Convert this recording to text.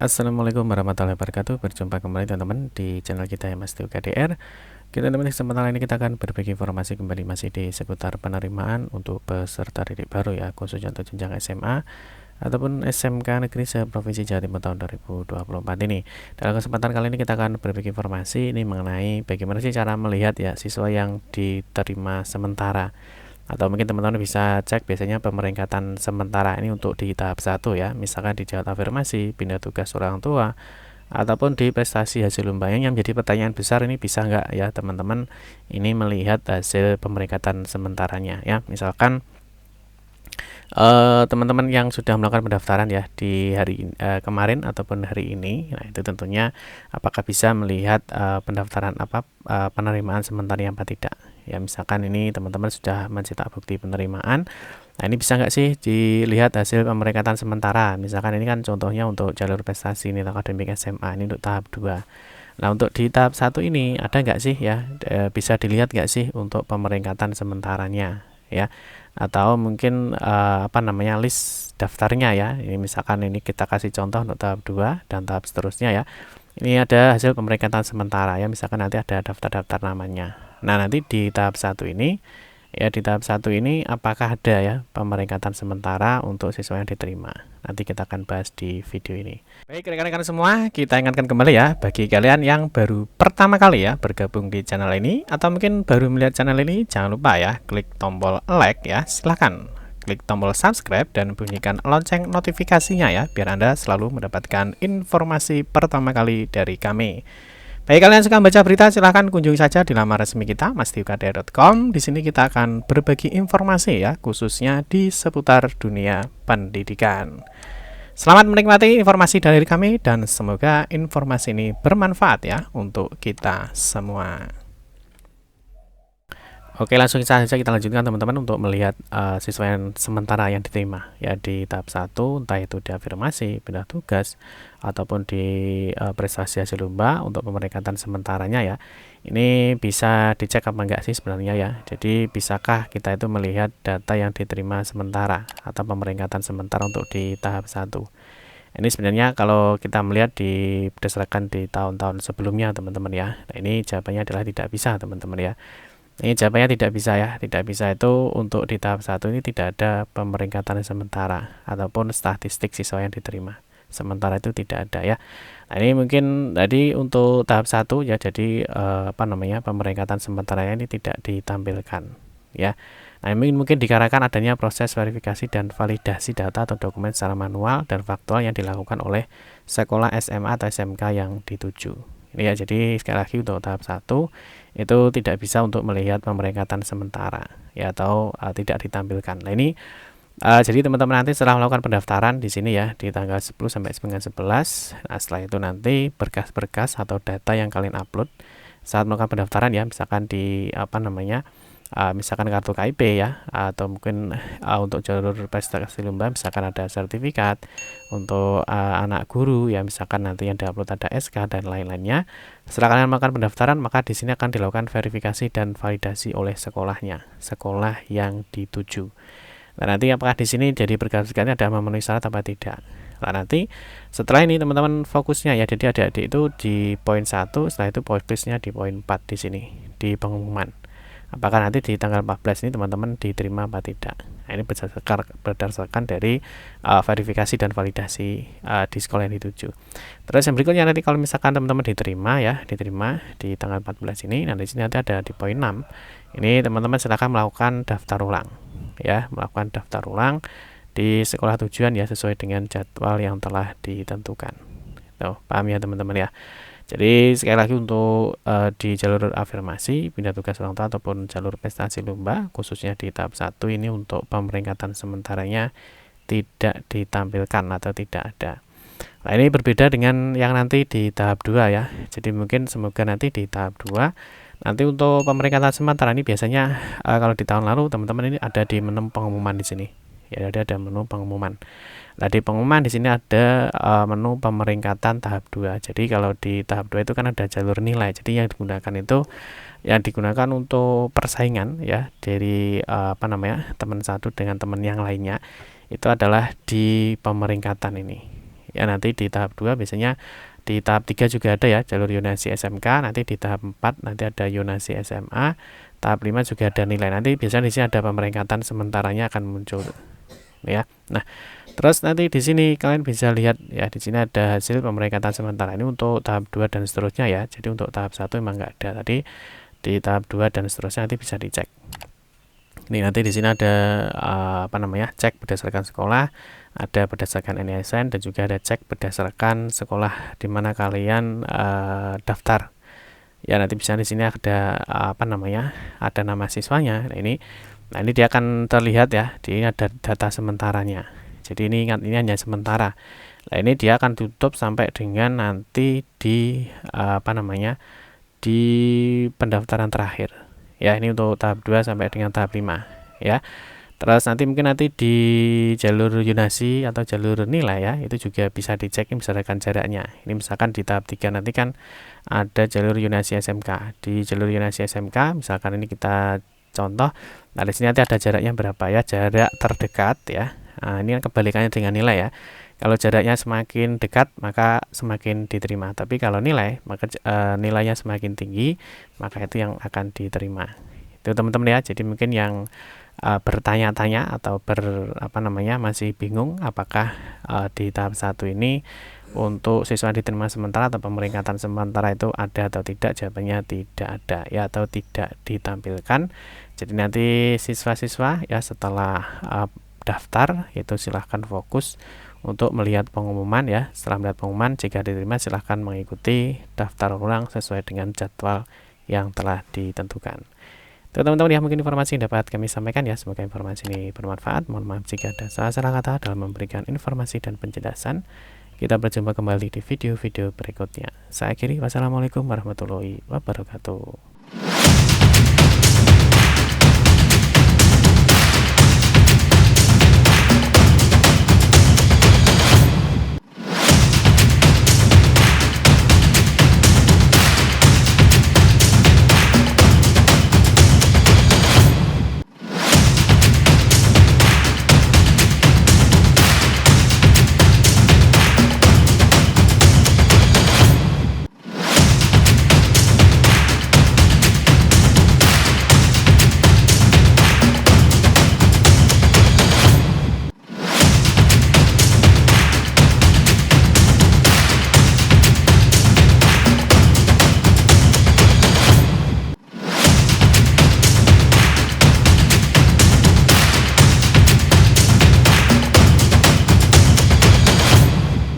Assalamualaikum warahmatullahi wabarakatuh. Berjumpa kembali teman-teman di channel kita MST UKDR. Kita teman-teman kesempatan ini kita akan berbagi informasi kembali masih di seputar penerimaan untuk peserta didik baru ya, khususnya untuk jenjang SMA ataupun SMK Negeri se-Provinsi Jawa Timur tahun 2024 ini. Dalam kesempatan kali ini kita akan berbagi informasi ini mengenai bagaimana sih cara melihat ya siswa yang diterima sementara. Atau mungkin teman-teman bisa cek biasanya pemeringkatan sementara ini untuk di tahap 1 ya, misalkan di jawab afirmasi, pindah tugas orang tua, ataupun di prestasi hasil lomba. Yang menjadi pertanyaan besar ini bisa nggak ya teman-teman ini melihat hasil pemeringkatan sementaranya ya. Misalkan teman-teman yang sudah melakukan pendaftaran ya di hari kemarin ataupun hari ini, nah itu tentunya apakah bisa melihat pendaftaran penerimaan sementara apa tidak ya. Misalkan ini teman-teman sudah mencetak bukti penerimaan, nah ini bisa nggak sih dilihat hasil pemeringkatan sementara. Misalkan ini kan contohnya untuk jalur prestasi nilai akademik SMA ini untuk tahap 2. Nah untuk di tahap 1 ini ada nggak sih ya, bisa dilihat nggak sih untuk pemeringkatan sementaranya ya, atau mungkin list daftarnya ya. Ini misalkan ini kita kasih contoh untuk tahap 2 dan tahap seterusnya ya. Ini ada hasil pemeringkatan sementara ya, misalkan nanti ada daftar-daftar namanya. Nah, nanti di tahap 1 ini ya, di tahap 1 ini apakah ada ya pemeringkatan sementara untuk siswa yang diterima. Nanti kita akan bahas di video ini. Baik rekan-rekan semua, kita ingatkan kembali ya bagi kalian yang baru pertama kali ya bergabung di channel ini atau mungkin baru melihat channel ini, jangan lupa ya klik tombol like ya, silahkan klik tombol subscribe dan bunyikan lonceng notifikasinya ya, biar Anda selalu mendapatkan informasi pertama kali dari kami. Bagi kalian yang suka membaca berita, silahkan kunjungi saja di laman resmi kita mastiukdr.com. Di sini kita akan berbagi informasi ya, khususnya di seputar dunia pendidikan. Selamat menikmati informasi dari kami dan semoga informasi ini bermanfaat ya untuk kita semua. Oke, langsung saja kita lanjutkan teman-teman untuk melihat siswa yang sementara yang diterima ya di tahap 1, entah itu di afirmasi, pindah tugas, ataupun di prestasi hasil lomba. Untuk pemeringkatan sementaranya ya, ini bisa dicek apa enggak sih sebenarnya ya. Jadi bisakah kita itu melihat data yang diterima sementara atau pemeringkatan sementara untuk di tahap 1. Ini sebenarnya kalau kita melihat berdasarkan di tahun-tahun sebelumnya teman-teman ya. Nah, ini jawabannya adalah tidak bisa teman-teman ya. Ini jawabannya tidak bisa ya. Tidak bisa itu untuk di tahap 1 ini tidak ada pemeringkatan sementara ataupun statistik siswa yang diterima sementara, itu tidak ada ya. Nah, ini mungkin tadi untuk tahap 1 ya, jadi pemeringkatan sementara ini tidak ditampilkan ya. Nah, ini mungkin dikarenakan adanya proses verifikasi dan validasi data atau dokumen secara manual dan faktual yang dilakukan oleh sekolah SMA atau SMK yang dituju. Ini ya, jadi sekali lagi untuk tahap 1 itu tidak bisa untuk melihat pemeringkatan sementara ya, atau tidak ditampilkan. Nah, ini jadi teman-teman nanti setelah melakukan pendaftaran di sini ya di tanggal 10 sampai dengan 11. Nah, setelah itu nanti berkas-berkas atau data yang kalian upload saat melakukan pendaftaran ya, misalkan di misalkan kartu KIP ya, atau mungkin untuk jalur prestasi lomba misalkan ada sertifikat, untuk anak guru ya misalkan nanti yang diupload ada SK dan lain-lainnya. Setelah kalian melakukan pendaftaran, maka di sini akan dilakukan verifikasi dan validasi oleh sekolahnya, sekolah yang dituju. Nah, nanti apakah di sini jadi berkas-berkasnya ada memenuhi syarat apa tidak. Nah, nanti setelah ini teman-teman fokusnya ya, jadi adik-adik itu di poin 1, setelah itu fokusnya di poin 4 di sini di pengumuman. Apakah nanti di tanggal 14 ini teman-teman diterima apa tidak. Nah, ini berdasarkan dari verifikasi dan validasi di sekolah yang dituju. Terus yang berikutnya nanti kalau misalkan teman-teman diterima di tanggal 14 ini, nanti di sini ada di poin 6. Ini teman-teman silakan melakukan daftar ulang ya, melakukan daftar ulang di sekolah tujuan ya, sesuai dengan jadwal yang telah ditentukan. Tuh, paham ya teman-teman ya. Jadi sekali lagi untuk di jalur afirmasi, pindah tugas orang tua ataupun jalur prestasi lomba, khususnya di tahap 1 ini untuk pemeringkatan sementaranya tidak ditampilkan atau tidak ada. Nah, ini berbeda dengan yang nanti di tahap 2 ya. Jadi mungkin semoga nanti di tahap 2 nanti untuk pemeringkatan sementara ini biasanya kalau di tahun lalu teman-teman ini ada di menu pengumuman di sini. Ya, ada menu pengumuman. Nah, di pengumuman di sini ada menu pemeringkatan tahap 2. Jadi kalau di tahap 2 itu kan ada jalur nilai. Jadi yang digunakan untuk persaingan ya dari teman satu dengan teman yang lainnya itu adalah di pemeringkatan ini. Ya, nanti di tahap 2 biasanya di tahap 3 juga ada ya jalur yonasi SMK, nanti di tahap 4 nanti ada yonasi SMA, tahap 5 juga ada nilai. Nanti biasanya di sini ada pemeringkatan sementaranya akan muncul ya. Nah, terus nanti di sini kalian bisa lihat ya, di sini ada hasil pemeringkatan sementara ini untuk tahap 2 dan seterusnya ya. Jadi untuk tahap 1 memang nggak ada. Tadi di tahap 2 dan seterusnya nanti bisa dicek. Ini nanti di sini ada cek berdasarkan sekolah, ada berdasarkan NISN, dan juga ada cek berdasarkan sekolah di mana kalian daftar. Ya, nanti bisa di sini ada ada nama siswanya. Nah ini dia akan terlihat ya, ini ada data sementaranya. Jadi ini ingat, ini hanya sementara. Nah ini dia akan tutup sampai dengan nanti di di pendaftaran terakhir. Ya, ini untuk tahap 2 sampai dengan tahap 5 ya. Terus nanti mungkin nanti di jalur yonasi atau jalur nilai ya, itu juga bisa dicek misalkan jaraknya. Ini misalkan di tahap 3 nanti kan ada jalur yonasi SMK. Di jalur yonasi SMK misalkan ini kita contoh, nah di sini nanti ada jaraknya berapa ya, jarak terdekat ya. Nah, ini kebalikannya dengan nilai ya. Kalau jaraknya semakin dekat maka semakin diterima, tapi kalau nilai maka nilainya semakin tinggi maka itu yang akan diterima. Itu teman-teman ya. Jadi mungkin yang bertanya-tanya atau masih bingung apakah di tahap 1 ini untuk siswa diterima sementara atau pemeringkatan sementara itu ada atau tidak, jawabannya tidak ada ya, atau tidak ditampilkan. Jadi nanti siswa-siswa ya setelah daftar itu silahkan fokus untuk melihat pengumuman ya. Setelah melihat pengumuman, jika diterima silahkan mengikuti daftar ulang sesuai dengan jadwal yang telah ditentukan. Teman-teman ya, mungkin informasi yang dapat kami sampaikan ya, semoga informasi ini bermanfaat. Mohon maaf jika ada salah-salah kata dalam memberikan informasi dan penjelasan. Kita berjumpa kembali di video-video berikutnya. Saya akhiri, wassalamualaikum warahmatullahi wabarakatuh.